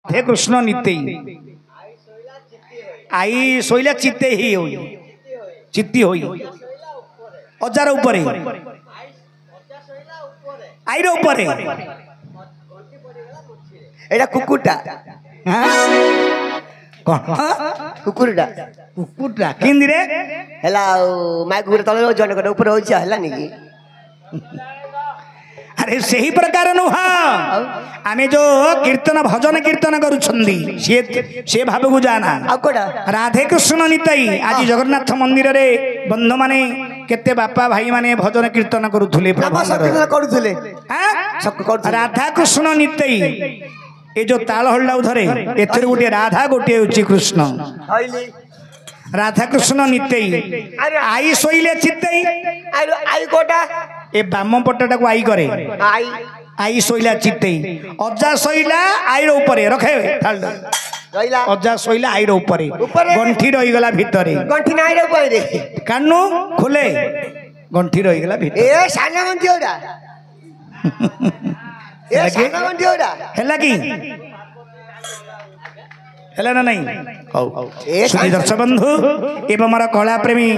हे कृष्ण नित्य आई शोला चित्ते ही होई चित्ती होई अजार ऊपर आईर ऊपर एटा कुकुटा कुकुरटा कुकुटा किंदी रे हला माइक गुरे तले जन को ऊपर होइछ हला निकी अरे सही प्रकार नुह आमे जो कीर्तन भजन कीर्तन करुछंदी से भाव को जाना राधे कृष्ण निताई आज जगन्नाथ मंदिर रे बंधु माने केते बापा भाई माने भजन कीर्तन करुथुले राधा कृष्ण निताई ए जो ताल हल्ला धरे एथरे गोटे राधा गोटे होची कृष्ण राधा कृष्ण नित्य आई शोले चित्ते आई कोटा ए बाम पटटा को आई करे आई आई शोला चित्ते अजा शोला आईर ऊपर रखे रहिला अजा शोला आईर ऊपर गंठी रही गला भितरे गंठी नाई रे ऊपर कानु खोले गंठी रही गला भितर ए साना गंठी ओडा ए साना गंठी ओडा हैला की हैला ना नहीं ए दर्शक बंधु एवं हमारा कला प्रेमी